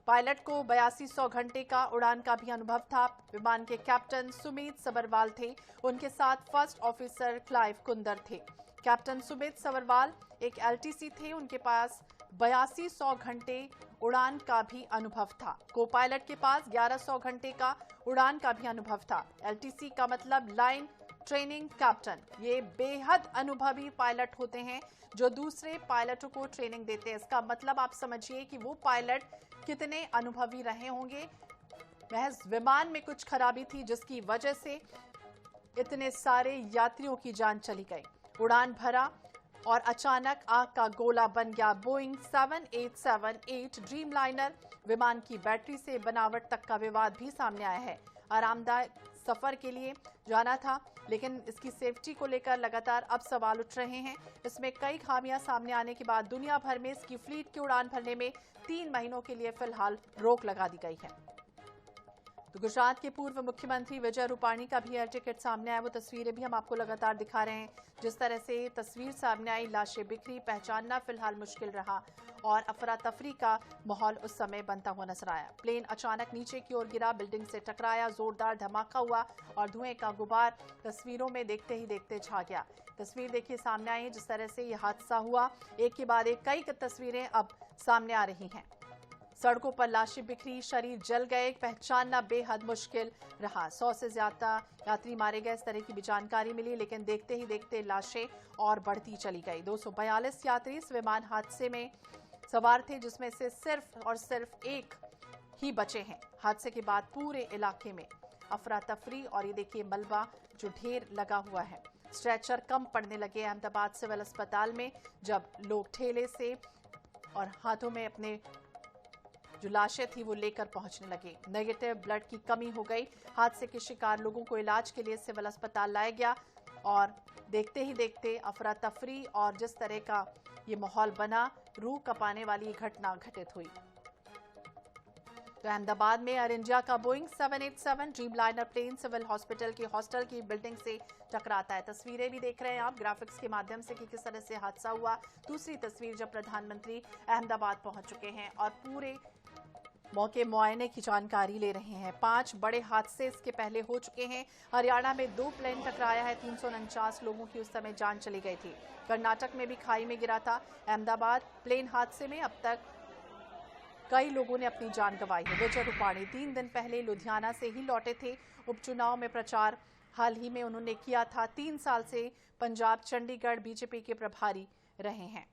पायलट को 8200 घंटे का उड़ान का भी अनुभव था। विमान के कैप्टन सुमित सबरवाल थे। उनके साथ फर्स्ट ऑफिसर क्लाइव कुंदर थे। कैप्टन सुमित सबरवाल एक LTC थे। उनके पास 8200 घंटे उड़ान का भी अनुभव था। को पायलट के पास 1100 घंटे का उड़ान का भी अनुभव था। LTC का मतलब लाइन ट्रेनिंग कैप्टन। ये बेहद अनुभवी पायलट होते हैं जो दूसरे पायलटों को ट्रेनिंग देते हैं। इसका मतलब आप समझिए कि वो पायलट कितने अनुभवी रहे होंगे। महज विमान में कुछ खराबी थी जिसकी वजह से इतने सारे यात्रियों की जान चली गई। उड़ान भरा और अचानक आग का गोला बन गया। बोइंग 7878 ड्रीमलाइनर विमान की बैटरी से बनावट तक का विवाद भी सामने आया है। आरामदायक सफर के लिए जाना था, लेकिन इसकी सेफ्टी को लेकर लगातार अब सवाल उठ रहे हैं। इसमें कई खामियां सामने आने के बाद दुनिया भर में इसकी फ्लीट की उड़ान भरने में 3 महीनों के लिए फिलहाल रोक लगा दी गई है। तो गुजरात के पूर्व मुख्यमंत्री विजय रूपाणी का भी एयर टिकट सामने आया। वो तस्वीरें भी हम आपको लगातार दिखा रहे हैं। जिस तरह से तस्वीर सामने आई, लाशें बिखरी, पहचानना फिलहाल मुश्किल रहा और अफरा तफरी का माहौल उस समय बनता हुआ नजर आया। प्लेन अचानक नीचे की ओर गिरा, बिल्डिंग से टकराया, जोरदार धमाका हुआ और धुएं का गुबार तस्वीरों में देखते ही देखते छा गया। तस्वीर देखिए सामने आई, जिस तरह से यह हादसा हुआ, एक के बाद एक कई तस्वीरें अब सामने आ रही हैं। सड़कों पर लाशें बिखरी, शरीर जल गए, पहचानना बेहद मुश्किल रहा। 100 से ज्यादा यात्री मारे गए, इस तरह की भी जानकारी मिली, लेकिन देखते ही देखते लाशें और बढ़ती चली गई। 242 यात्री इस विमान हादसे में सवार थे, जिसमें से सिर्फ और सिर्फ एक ही बचे हैं। हादसे के बाद पूरे इलाके में अफरा तफरी और ये देखिए मलबा जो ढेर लगा हुआ है। स्ट्रेचर कम पड़ने लगे अहमदाबाद सिविल अस्पताल में, जब लोग ठेले से और हाथों में अपने जो लाशें थी वो लेकर पहुंचने लगे। नेगेटिव ब्लड की कमी हो गई। हादसे के शिकार लोगों को इलाज के लिए सिविल अस्पताल लाया गया और देखते ही देखते अफरा तफरी और जिस तरह का ये माहौल बना, रूह कपाने वाली घटना घटित हुई। तो अहमदाबाद में एयर इंडिया का Boeing 787 Dreamliner plane civil hospital के हॉस्टल की बिल्डिंग से टकराता है। तस्वीरें भी देख रहे हैं आप ग्राफिक्स के माध्यम से कि किस तरह से हादसा हुआ। दूसरी तस्वीर जब प्रधानमंत्री अहमदाबाद पहुंच चुके हैं और पूरे मौके मुआयने की जानकारी ले रहे हैं। 5 बड़े हादसे इसके पहले हो चुके हैं। हरियाणा में 2 प्लेन टकराया है, 349 लोगों की उस समय जान चली गई थी। कर्नाटक में भी खाई में गिरा था। अहमदाबाद प्लेन हादसे में अब तक कई लोगों ने अपनी जान गंवाई है। विजय रूपाणी 3 दिन पहले लुधियाना से ही लौटे थे। उपचुनाव में प्रचार हाल ही में उन्होंने किया था। 3 साल से पंजाब चंडीगढ़ बीजेपी के प्रभारी रहे हैं।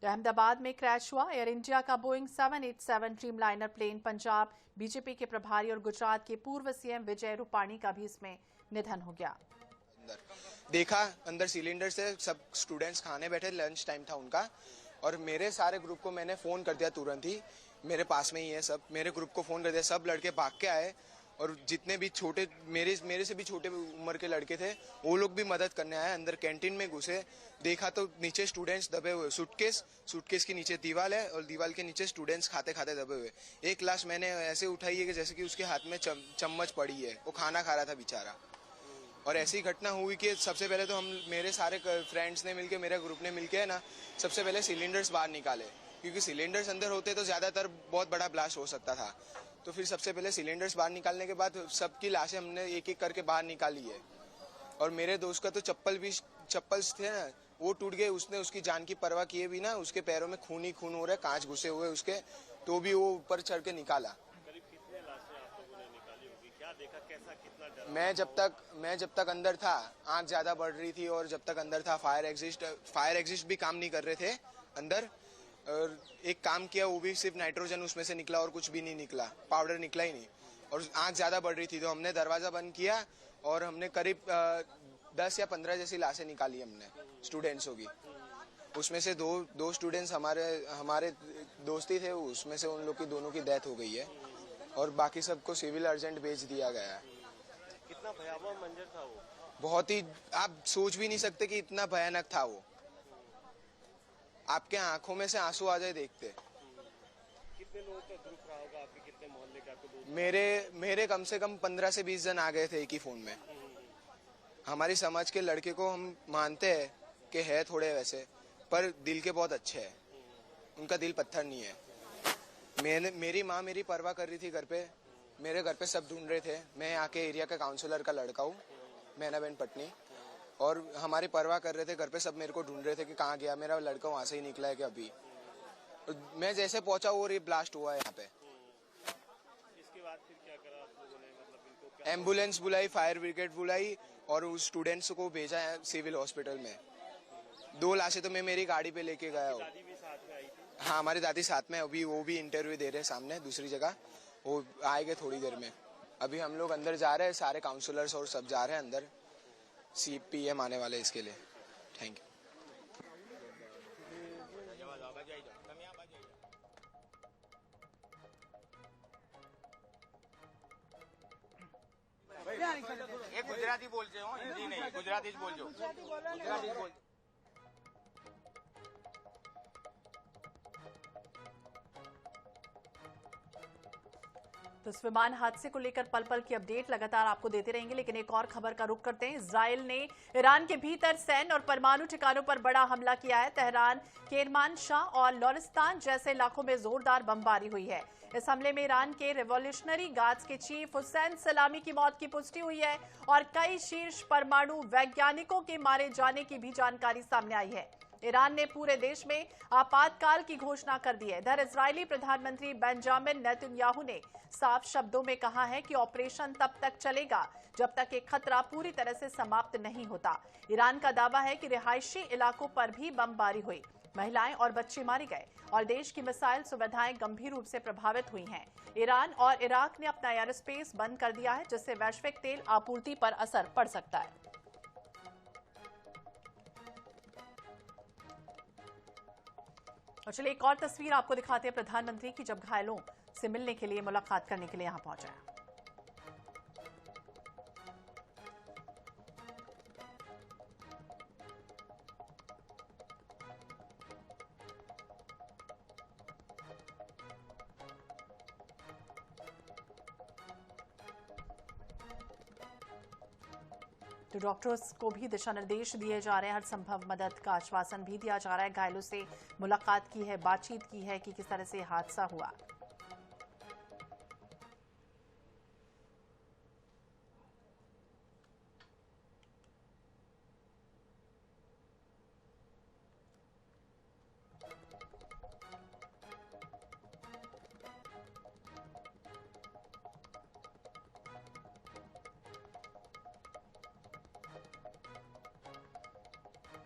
तो अहमदाबाद में क्रैश हुआ एयर इंडिया का Boeing 787 Dreamliner plane. Punjab BJP के प्रभारी और गुजरात के पूर्व सीएम विजय रूपाणी का भी इसमें निधन हो गया। देखा अंदर सिलेंडर से सब स्टूडेंट्स खाने बैठे, लंच टाइम था उनका, और मेरे सारे ग्रुप को मैंने फोन कर दिया तुरंत ही। मेरे पास में ही है सब, मेरे ग्रुप को फोन कर दिया, सब लड़के भाग के आए और जितने भी छोटे मेरे से भी छोटे उम्र के लड़के थे वो लोग भी मदद करने आए। अंदर कैंटीन में घुसे, देखा तो नीचे स्टूडेंट्स दबे हुए, सूटकेस के नीचे दीवार है और दीवार के नीचे स्टूडेंट्स खाते खाते दबे हुए। एक लाश मैंने ऐसे उठाई है कि जैसे कि उसके हाथ में चम्मच पड़ी है, वो खाना खा रहा था बेचारा। और ऐसी घटना हुई कि सबसे पहले तो हम मेरे सारे फ्रेंड्स ने मिलके, मेरे ग्रुप ने मिलके ना, सबसे पहले सिलेंडर्स बाहर निकाले, क्योंकि सिलेंडर्स अंदर होते तो ज्यादातर बहुत बड़ा ब्लास्ट हो सकता था। तो फिर सबसे पहले सिलेंडर्स बाहर निकालने के बाद सबकी लाशें हमने एक एक करके बाहर निकाली है। और मेरे दोस्त का तो चप्पल्स थे ना, वो टूट गए। उसने उसकी जान की परवाह किए भी ना, उसके पैरों में खून ही खून हो रहा है, कांच घुसे हुए उसके, तो भी वो ऊपर चढ़ के निकाला। मैं जब तक अंदर था, आग ज्यादा बढ़ रही थी और जब तक अंदर था फायर एग्जिस्ट भी काम नहीं कर रहे थे अंदर। और एक काम किया, वो भी सिर्फ नाइट्रोजन उसमें से निकला और कुछ भी नहीं निकला, पाउडर निकला ही नहीं। और आग ज्यादा बढ़ रही थी तो हमने दरवाजा बंद किया और हमने करीब 10 या 15 जैसी लाशें निकाली हमने स्टूडेंट्स होगी। उसमें से दो स्टूडेंट्स हमारे दोस्ती थे, उसमें से उन लोग की दोनों की डेथ हो गई है और बाकी सबको सिविल अर्जेंट भेज दिया गया है। कितना भयावह मंजर था वो, बहुत ही, आप सोच भी नहीं सकते कि इतना भयानक था वो। आपके आंखों में से आंसू आ जाए देखते। कितने लोगों का ग्रुप रहा होगा आपके, कितने मोहल्ले के आपके दोस्त? मेरे कम से कम 15 से 20 जन आ गए थे एक ही फोन में। हमारी समाज के लड़के को हम मानते हैं कि है थोड़े वैसे, पर दिल के बहुत अच्छे हैं, उनका दिल पत्थर नहीं है। मेरी माँ मेरी परवाह कर रही थी घर पे, मेरे घर पे सब ढूंढ रहे थे। मैं यहाँ के एरिया का काउंसलर का लड़का हूँ, मैनाबेन पटनी, और हमारी परवाह कर रहे थे घर पे, सब मेरे को ढूंढ रहे थे कि कहाँ गया मेरा लड़का, वहां से ही निकला है कि अभी। मैं जैसे पहुंचा वो ब्लास्ट हुआ है यहाँ पे। इसके बाद फिर क्या करा आप लोगों ने, मतलब इनको एम्बुलेंस बुलाई, फायर ब्रिगेड बुलाई और उस स्टूडेंट्स को भेजा है सिविल हॉस्पिटल में। 2 लाशें तो मैं मेरी गाड़ी पे लेके गया हूँ। दादी भी साथ में आई थी। हाँ, हमारी दादी साथ में, अभी वो भी इंटरव्यू दे रहे हैं सामने दूसरी जगह, वो आएंगे थोड़ी देर में। अभी हम लोग अंदर जा रहे हैं, सारे काउंसलर्स और सब जा रहे हैं अंदर। CPM आने वाले इसके लिए। Thank you. गुजराती बोलते हो, हिंदी नहीं, गुजराती बोल जो, गुजराती बोल। तो इस विमान हादसे को लेकर पल पल की अपडेट लगातार आपको देते रहेंगे, लेकिन एक और खबर का रुख करते हैं। इजराइल ने ईरान के भीतर सैन्य और परमाणु ठिकानों पर बड़ा हमला किया है। तेहरान, केरमानशाह और लॉरिस्तान जैसे इलाकों में जोरदार बमबारी हुई है। इस हमले में ईरान के रिवॉल्यूशनरी गार्ड्स के चीफ हुसैन सलामी की मौत की पुष्टि हुई है और कई शीर्ष परमाणु वैज्ञानिकों के मारे जाने की भी जानकारी सामने आई है। ईरान ने पूरे देश में आपातकाल की घोषणा कर दी है। इधर इजरायली प्रधानमंत्री बेंजामिन नेतन्याहू ने साफ शब्दों में कहा है कि ऑपरेशन तब तक चलेगा जब तक एक खतरा पूरी तरह से समाप्त नहीं होता। ईरान का दावा है कि रिहायशी इलाकों पर भी बमबारी हुई, महिलाएं और बच्चे मारे गए और देश की मिसाइल सुविधाएं गंभीर रूप से प्रभावित हुई हैं। ईरान और इराक ने अपना एयर स्पेस बंद कर दिया है, जिससे वैश्विक तेल आपूर्ति पर असर पड़ सकता है। और चलिए एक और तस्वीर आपको दिखाते हैं प्रधानमंत्री की, जब घायलों से मिलने के लिए, मुलाकात करने के लिए यहां पहुंचे हैं। तो डॉक्टर्स को भी दिशा निर्देश दिए जा रहे हैं, हर संभव मदद का आश्वासन भी दिया जा रहा है। घायलों से मुलाकात की है, बातचीत की है कि किस तरह से हादसा हुआ।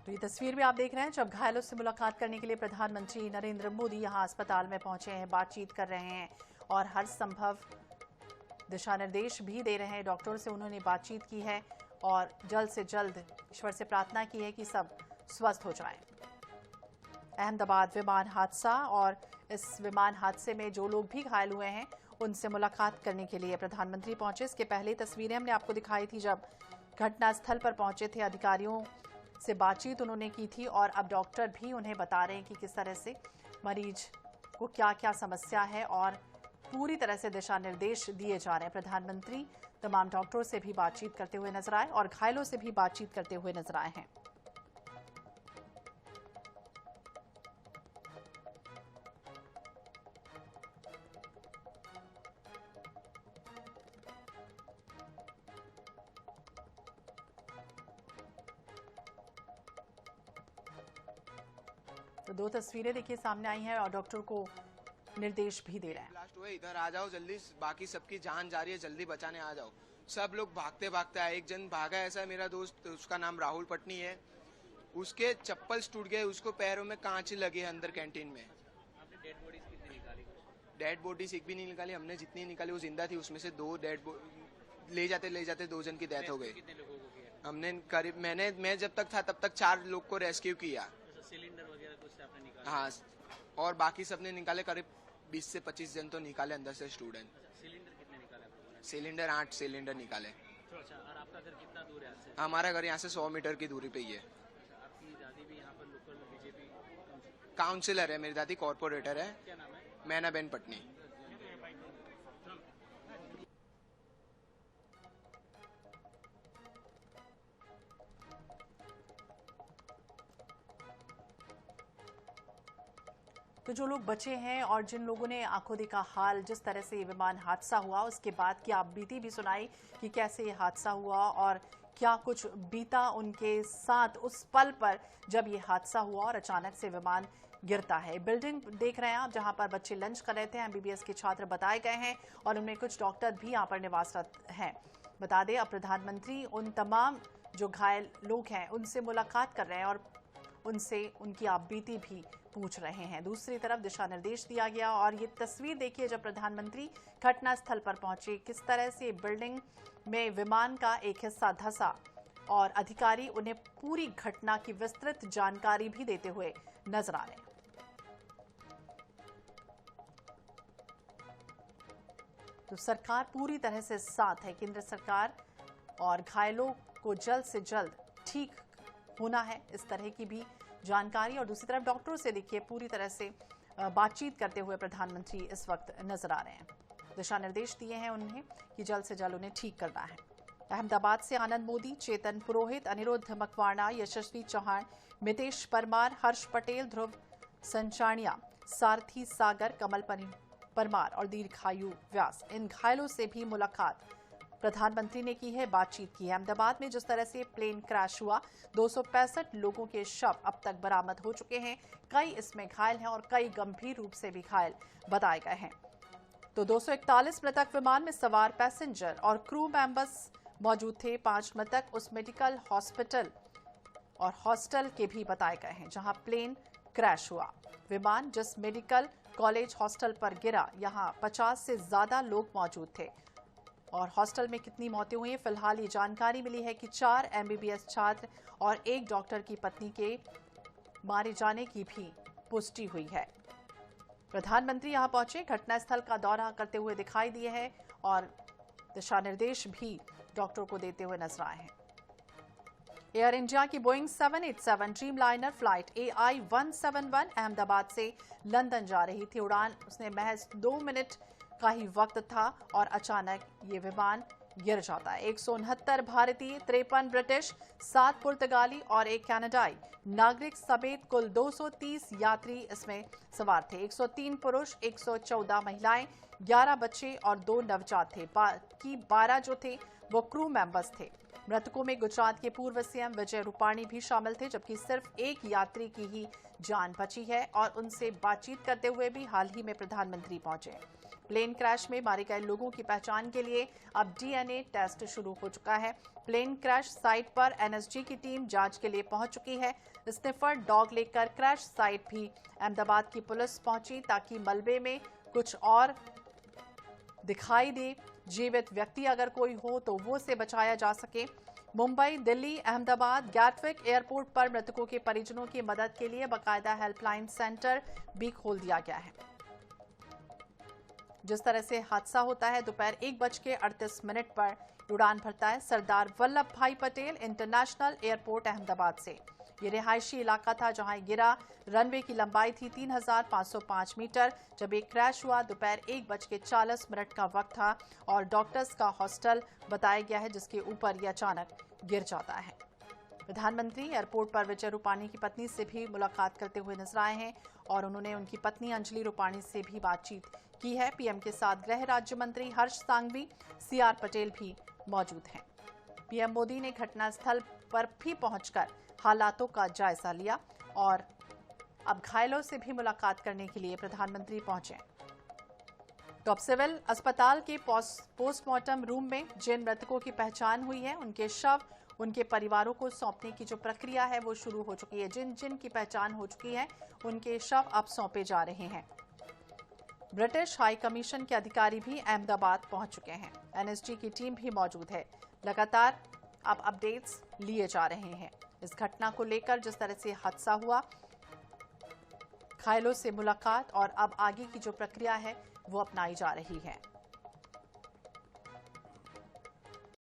तो ये तस्वीर में आप देख रहे हैं जब घायलों से मुलाकात करने के लिए प्रधानमंत्री नरेंद्र मोदी यहां अस्पताल में पहुंचे हैं, बातचीत कर रहे हैं और हर संभव दिशा निर्देश भी दे रहे हैं। डॉक्टर से उन्होंने बातचीत की है और जल्द से जल्द ईश्वर से प्रार्थना की है कि सब स्वस्थ हो जाएं। अहमदाबाद विमान हादसा और इस विमान हादसे में जो लोग भी घायल हुए हैं उनसे मुलाकात करने के लिए प्रधानमंत्री पहुंचे। इसके पहले तस्वीरें हमने आपको दिखाई थी जब घटनास्थल पर पहुंचे थे, अधिकारियों से बातचीत उन्होंने की थी और अब डॉक्टर भी उन्हें बता रहे हैं कि किस तरह से मरीज को क्या क्या समस्या है और पूरी तरह से दिशा निर्देश दिए जा रहे हैं। प्रधानमंत्री तमाम डॉक्टरों से भी बातचीत करते हुए नजर आए और घायलों से भी बातचीत करते हुए नजर आए हैं। तो 2 तस्वीरें देखिए सामने आई हैं और डॉक्टर को निर्देश भी दे रहे हैं। ब्लास्ट हुए, इधर आ जाओ जल्दी, बाकी सबकी जान जा रही है, जल्दी बचाने आ जाओ। सब लोग भागते भागते आए, एक जन भागा, ऐसा मेरा दोस्त, उसका नाम राहुल पटनी है, उसके चप्पल टूट गए, उसको पैरों में कांच लगे अंदर कैंटीन में। डेड बॉडीज एक भी नहीं निकाली हमने, जितनी निकाली वो जिंदा थी, उसमें से 2 डेड ले जाते 2 जन की डेथ हो गई। हमने करीब मैं जब तक था तब तक 4 लोग को रेस्क्यू किया। सिलेंडर वगैरह कुछ से आपने निकाला? हाँ, और बाकी सबने निकाले, करीब 20 से 25 जन तो निकाले अंदर से स्टूडेंट। सिलेंडर कितने निकाले आप लोगों ने? सिलेंडर 8 सिलेंडर निकाले। अच्छा, और आपका घर कितना दूर है आपसे? हमारा घर यहाँ से 100 मीटर की दूरी पे ही है। अच्छा, आपकी दादी भी यहाँ पर लोकल बीजेपी काउंसिलर है मेरी दादी, कॉर्पोरेटर है। क्या नाम है? मैनाबेन पटनी। तो जो लोग बचे हैं और जिन लोगों ने आंखों देखा हाल, जिस तरह से ये विमान हादसा हुआ, उसके बाद की आप बीती भी सुनाई कि कैसे ये हादसा हुआ और क्या कुछ बीता उनके साथ उस पल पर जब ये हादसा हुआ और अचानक से विमान गिरता है। बिल्डिंग देख रहे हैं आप जहां पर बच्चे लंच कर रहे थे, MBBS के छात्र बताए गए हैं और उनमें कुछ डॉक्टर भी यहाँ पर निवासरत हैं। बता दें, अब प्रधानमंत्री उन तमाम जो घायल लोग हैं उनसे मुलाकात कर रहे हैं और उनसे उनकी आपबीती भी पूछ रहे हैं। दूसरी तरफ दिशा निर्देश दिया गया और ये तस्वीर देखिए जब प्रधानमंत्री घटनास्थल पर पहुंचे, किस तरह से बिल्डिंग में विमान का एक हिस्सा धंसा और अधिकारी उन्हें पूरी घटना की विस्तृत जानकारी भी देते हुए नजर आ रहे हैं। तो सरकार पूरी तरह से साथ है, केंद्र सरकार, और घायलों को जल्द से जल्द ठीक होना है, इस तरह की भी जानकारी। और दूसरी तरफ डॉक्टरों से देखिए पूरी तरह से बातचीत करते हुए प्रधानमंत्री इस वक्त नजर आ रहे हैं। दिशा निर्देश दिए हैं उन्हें कि जल्द से जल्द उन्हें ठीक करना है। अहमदाबाद से आनंद मोदी, चेतन पुरोहित, अनिरुद्ध मकवाणा, यशस्वी चौहान, मितेश परमार, हर्ष पटेल, ध्रुव संचाणिया, सारथी सागर, कमल परमार और दीर्घायु व्यास, इन घायलों से भी मुलाकात प्रधानमंत्री ने की है, बातचीत की है। अहमदाबाद में जिस तरह से प्लेन क्रैश हुआ, 265 लोगों के शव अब तक बरामद हो चुके हैं, कई इसमें घायल हैं और कई गंभीर रूप से भी घायल बताए गए हैं। तो 241 मृतक विमान में सवार पैसेंजर और क्रू मेंबर्स मौजूद थे। 5 मृतक उस मेडिकल हॉस्पिटल और हॉस्टल के भी बताए गए हैं जहां प्लेन क्रैश हुआ। विमान जिस मेडिकल कॉलेज हॉस्टल पर गिरा, यहां 50 से ज्यादा लोग मौजूद थे। और हॉस्टल में कितनी मौतें हुई, फिलहाल ये जानकारी मिली है कि 4 MBBS छात्र और 1 डॉक्टर की पत्नी के मारे जाने की भी पुष्टि हुई है। प्रधानमंत्री यहां पहुंचे, घटनास्थल का दौरा करते हुए दिखाई दिए हैं और दिशा निर्देश भी डॉक्टरों को देते हुए नजर आए हैं। एयर इंडिया की Boeing 787 Dreamliner flight AI-171 Ahmedabad से लंदन जा रही थी। उड़ान उसने महज 2 मिनट का ही वक्त था और अचानक ये विमान गिर जाता है। 169 भारतीय, 53 ब्रिटिश, 7 पुर्तगाली और 1 कनाडाई नागरिक समेत कुल 230 यात्री इसमें सवार थे। 103 पुरुष, 114 महिलाएं, 11 बच्चे और 2 नवजात थे। बाकी 12 जो थे वो क्रू मेंबर्स थे। मृतकों में गुजरात के पूर्व CM विजय रूपाणी भी शामिल थे, जबकि सिर्फ 1 यात्री की ही जान बची है और उनसे बातचीत करते हुए भी हाल ही में प्रधानमंत्री पहुंचे। प्लेन क्रैश में मारे गए लोगों की पहचान के लिए अब DNA टेस्ट शुरू हो चुका है। प्लेन क्रैश साइट पर NSG की टीम जांच के लिए पहुंच चुकी है। स्निफर डॉग लेकर क्रैश साइट भी अहमदाबाद की पुलिस पहुंची ताकि मलबे में कुछ और दिखाई दे, जीवित व्यक्ति अगर कोई हो तो वो से बचाया जा सके। मुंबई, दिल्ली, अहमदाबाद, गैटविक एयरपोर्ट पर मृतकों के परिजनों की मदद के लिए बाकायदा हेल्पलाइन सेंटर भी खोल दिया गया है। जिस तरह से हादसा होता है, दोपहर 1:38 पर उड़ान भरता है सरदार वल्लभ भाई पटेल इंटरनेशनल एयरपोर्ट अहमदाबाद से। ये रिहायशी इलाका था जहां गिरा। रनवे की लंबाई थी 3505 मीटर। जब एक क्रैश हुआ, दोपहर 1:40 का वक्त था और डॉक्टर्स का हॉस्टल बताया गया है जिसके ऊपर ये अचानक गिर जाता है। प्रधानमंत्री एयरपोर्ट पर विजय रूपाणी की पत्नी से भी मुलाकात करते हुए नजर आए हैं और उन्होंने उनकी पत्नी अंजलि रूपाणी से भी बातचीत की है। PM के साथ गृह राज्य मंत्री हर्ष सांघवी, CR पटेल भी मौजूद हैं। PM मोदी ने घटनास्थल पर भी पहुंचकर हालातों का जायजा लिया और अब घायलों से भी मुलाकात करने के लिए प्रधानमंत्री पहुंचे। तो अब सिविल अस्पताल के पोस्टमार्टम रूम में जिन मृतकों की पहचान हुई है, उनके शव उनके परिवारों को सौंपने की जो प्रक्रिया है वो शुरू हो चुकी है। जिन जिन की पहचान हो चुकी है उनके शव अब सौंपे जा रहे हैं। ब्रिटिश हाई कमीशन के अधिकारी भी अहमदाबाद पहुंच चुके हैं। NSG की टीम भी मौजूद है। लगातार अब अपडेट्स लिए जा रहे हैं इस घटना को लेकर, जिस तरह से हादसा हुआ, घायलों से मुलाकात और अब आगे की जो प्रक्रिया है वो अपनाई जा रही है।